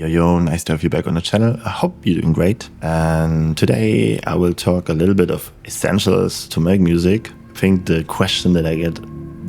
Yo, nice to have you back on the channel. I hope you're doing great. And today I will talk a little bit of essentials to make music. I think the question that I get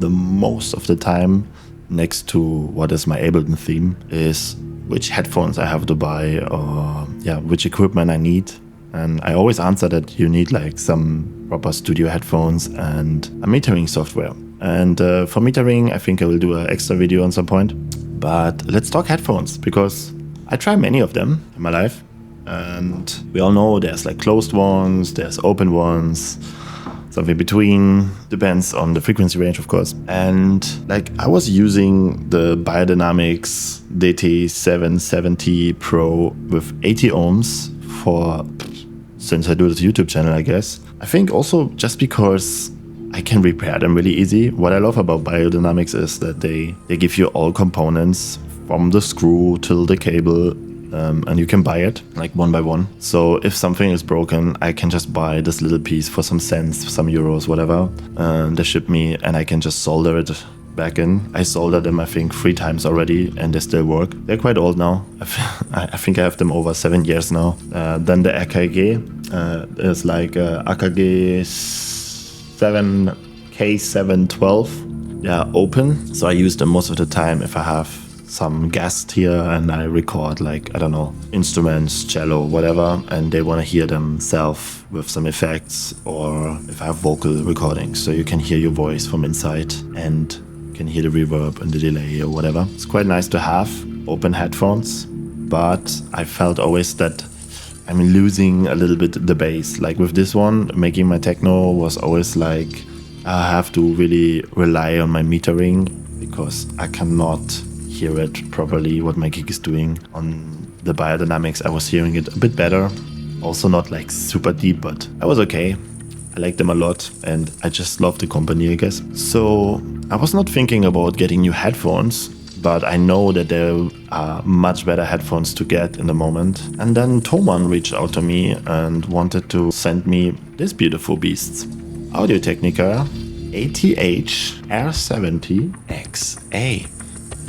the most of the time next to what is my Ableton theme is which headphones I have to buy or which equipment I need. And I always answer that you need like some proper studio headphones and a metering software. And for metering, I think I will do an extra video on some point. But let's talk headphones, because I try many of them in my life. And we all know there's like closed ones, there's open ones, something between, depends on the frequency range, of course. And like I was using the Beyerdynamic ATH-R70xa Pro with 80 ohms since I do this YouTube channel, I guess. I think also just because I can repair them really easy. What I love about Beyerdynamics is that they give you all components from the screw till the cable, and you can buy it like one by one. So if something is broken, I can just buy this little piece for some cents, some euros, whatever. They ship me and I can just solder it back in. I soldered them I think 3 times already and they still work. They're quite old now. I think I have them over 7 years now. Then the AKG is like AKG K712 Open. So I use them most of the time if I have some guests here and I record like, I don't know, instruments, cello, whatever, and they want to hear themselves with some effects, or if I have vocal recordings, so you can hear your voice from inside and can hear the reverb and the delay or whatever. It's quite nice to have open headphones, but I felt always that I'm losing a little bit the bass. Like with this one, making my techno was always like, I have to really rely on my metering because I cannot hear it properly what my gig is doing. On the Beyerdynamics I was hearing it a bit better, also not like super deep, but I was okay. I like them a lot and I just love the company, I guess. So I was not thinking about getting new headphones, but I know that there are much better headphones to get in the moment. And then Thomann reached out to me and wanted to send me these beautiful beasts. Audio-Technica ATH-R70xa.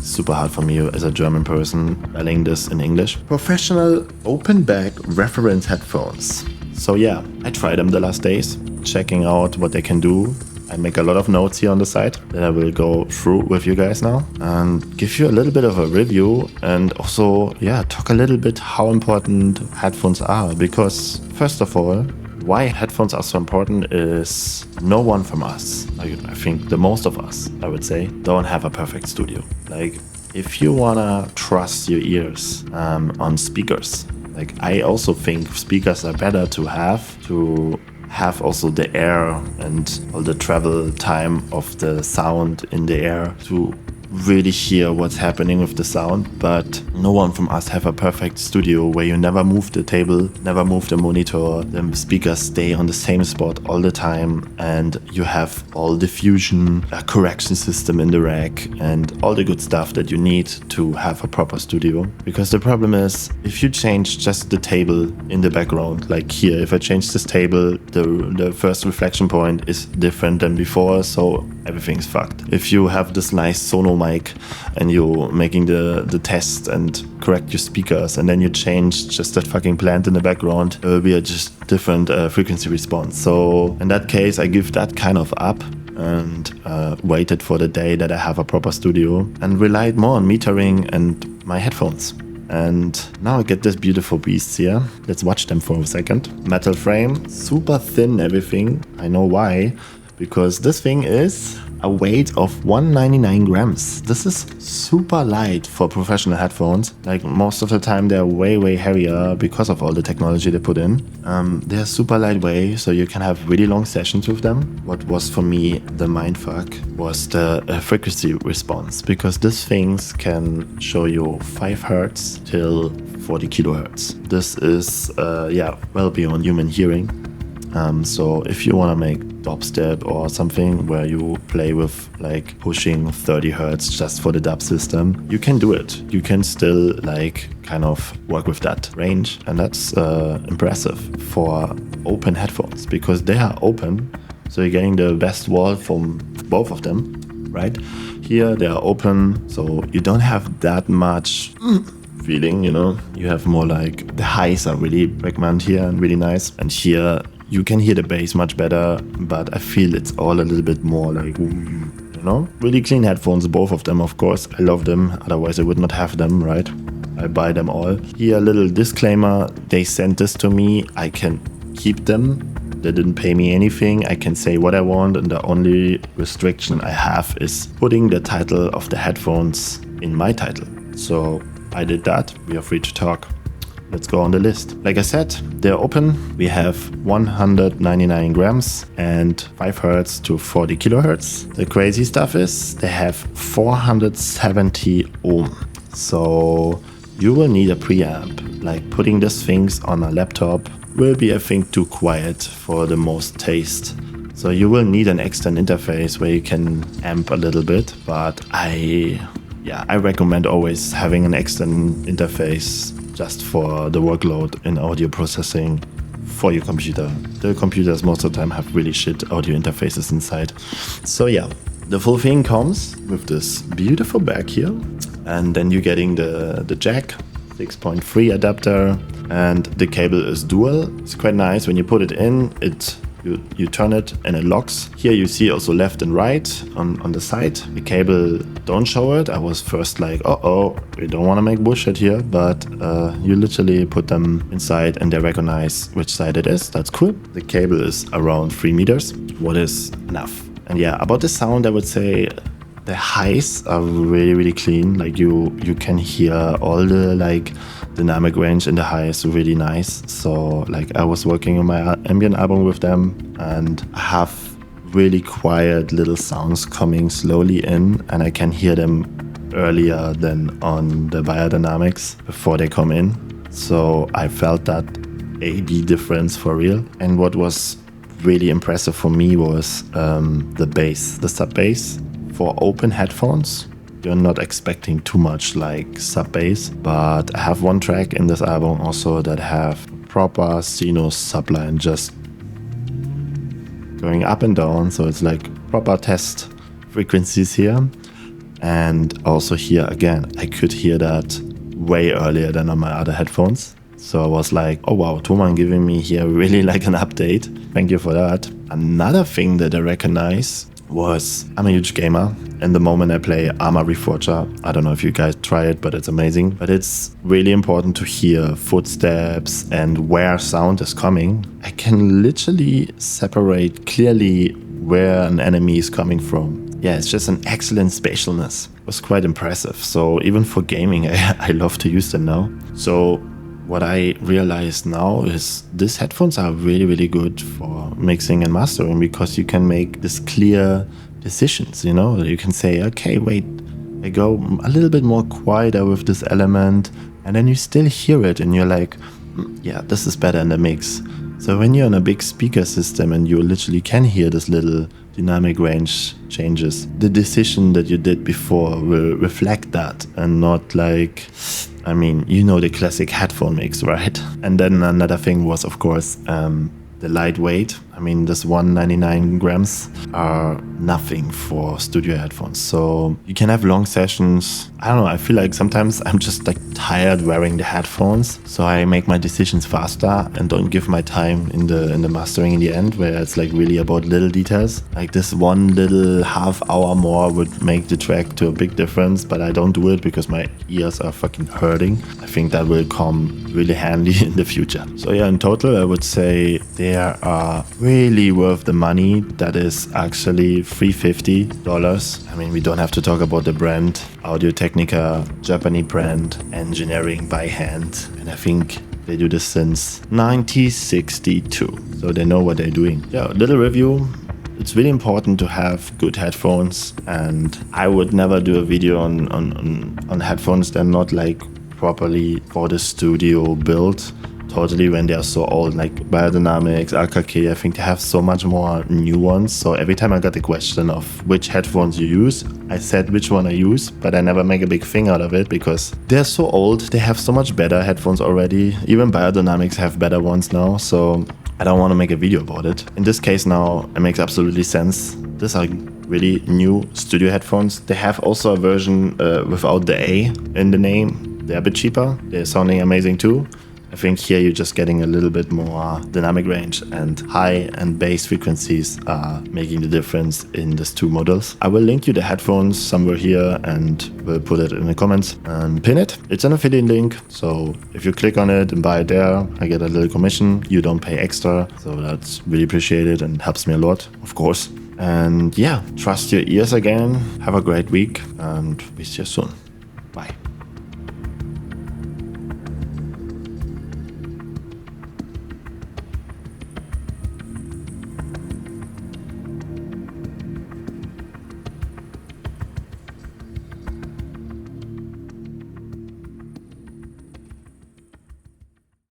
Super hard for me as a German person spelling this in English. Professional open back reference headphones. So yeah, I tried them the last days, checking out what they can do. I make a lot of notes here on the side that I will go through with you guys now and give you a little bit of a review and also, talk a little bit how important headphones are. Because first of all, why headphones are so important is no one from us, I think the most of us, I would say, don't have a perfect studio. Like if you wanna trust your ears on speakers, like I also think speakers are better to have also the air and all the travel time of the sound in the air to really hear what's happening with the sound. But no one from us have a perfect studio where you never move the table, never move the monitor, the speakers stay on the same spot all the time, and you have all diffusion, a correction system in the rack, and all the good stuff that you need to have a proper studio. Because the problem is, if you change just the table in the background, like here, if I change this table, the first reflection point is different than before, so everything's fucked. If you have this nice Sono mic and you're making the test and correct your speakers and then you change just that fucking plant in the background, it will be a just different frequency response. So in that case, I give that kind of up and waited for the day that I have a proper studio and relied more on metering and my headphones. And now I get these beautiful beasts here. Let's watch them for a second. Metal frame, super thin everything. I know why. Because this thing is a weight of 199 grams. This is super light for professional headphones. Like most of the time they're way heavier because of all the technology they put in. They're super lightweight, so you can have really long sessions with them. What was for me the mindfuck was the frequency response, because these things can show you 5 Hertz till 40 kilohertz. This is well beyond human hearing. So if you want to make dubstep or something where you play with like pushing 30 Hertz just for the dub system, you can do it. You can still like kind of work with that range, and that's impressive for open headphones because they are open. So you're getting the best wall from both of them, right? Here they are open, so you don't have that much feeling, you know. You have more like, the highs are really pregnant here and really nice. And here you can hear the bass much better, but I feel it's all a little bit more like, you know, really clean headphones, both of them, of course. I love them, otherwise I would not have them, right? I buy them all. Here, a little disclaimer, they sent this to me. I can keep them. They didn't pay me anything. I can say what I want, and the only restriction I have is putting the title of the headphones in my title. So I did that. We are free to talk. Let's go on the list. Like I said, they're open. We have 199 grams and 5 hertz to 40 kilohertz. The crazy stuff is they have 470 ohm. So you will need a preamp. Like putting these things on a laptop will be, I think, too quiet for the most taste. So you will need an external interface where you can amp a little bit, but I recommend always having an external interface just for the workload in audio processing for your computer. The computers most of the time have really shit audio interfaces inside. So yeah, the full thing comes with this beautiful back here, and then you're getting the jack, 6.3 adapter, and the cable is dual. It's quite nice. When you put it in, you turn it and it locks. Here you see also left and right on the side. The cable don't show it. I was first like, we don't want to make bullshit here, but you literally put them inside and they recognize which side it is. That's cool. The cable is around 3 meters, what is enough. And yeah, about the sound, I would say the highs are really, really clean. Like you can hear all the like dynamic range in the highs really nice. So like I was working on my ambient album with them, and I have really quiet little sounds coming slowly in, and I can hear them earlier than on the Beyerdynamics before they come in. So I felt that AB difference for real. And what was really impressive for me was the bass, the sub bass. For open headphones, you're not expecting too much like sub bass, but I have one track in this album also that have proper sinus subline just going up and down, so it's like proper test frequencies here. And also here again, I could hear that way earlier than on my other headphones. So I was like, oh wow, Thomann giving me here really like an update. Thank you for that. Another thing that I recognize was, I'm a huge gamer, and the moment I play Arma Reforger, I don't know if you guys try it, but it's amazing. But it's really important to hear footsteps and where sound is coming. I can literally separate clearly where an enemy is coming from. Yeah, it's just an excellent spatialness. It was quite impressive. So even for gaming, I love to use them now. So what I realized now is these headphones are really, really good for mixing and mastering, because you can make this clear decisions, you know? You can say, okay, wait, I go a little bit more quieter with this element, and then you still hear it and you're like, yeah, this is better in the mix. So when you're on a big speaker system and you literally can hear this little dynamic range changes, the decision that you did before will reflect that, and not like, I mean, you know the classic headphone mix, right? And then another thing was, of course, the lightweight. I mean, this 199 grams are nothing for studio headphones. So you can have long sessions. I don't know, I feel like sometimes I'm just like tired wearing the headphones. So I make my decisions faster and don't give my time in the mastering in the end, where it's like really about little details. Like this one little half hour more would make the track to a big difference, but I don't do it because my ears are fucking hurting. I think that will come really handy in the future. So yeah, in total, I would say they are really worth the money. That is actually $350. I mean, we don't have to talk about the brand. Audio-Technica, Japanese brand, engineering by hand. And I think they do this since 1962. So they know what they're doing. Yeah, little review. It's really important to have good headphones, and I would never do a video on headphones that are not like properly for the studio built. Totally, when they are so old, like Beyerdynamics, AKG, I think they have so much more new ones. So every time I got the question of which headphones you use, I said which one I use, but I never make a big thing out of it because they're so old. They have so much better headphones already. Even Beyerdynamics have better ones now, so I don't want to make a video about it. In this case now, it makes absolutely sense. These are really new studio headphones. They have also a version without the A in the name. They're a bit cheaper. They're sounding amazing too. I think here you're just getting a little bit more dynamic range, and high and bass frequencies are making the difference in these two models. I will link you the headphones somewhere here and will put it in the comments and pin it. It's an affiliate link, so if you click on it and buy it there, I get a little commission. You don't pay extra, so that's really appreciated and helps me a lot, of course. And yeah, trust your ears again. Have a great week and we see you soon.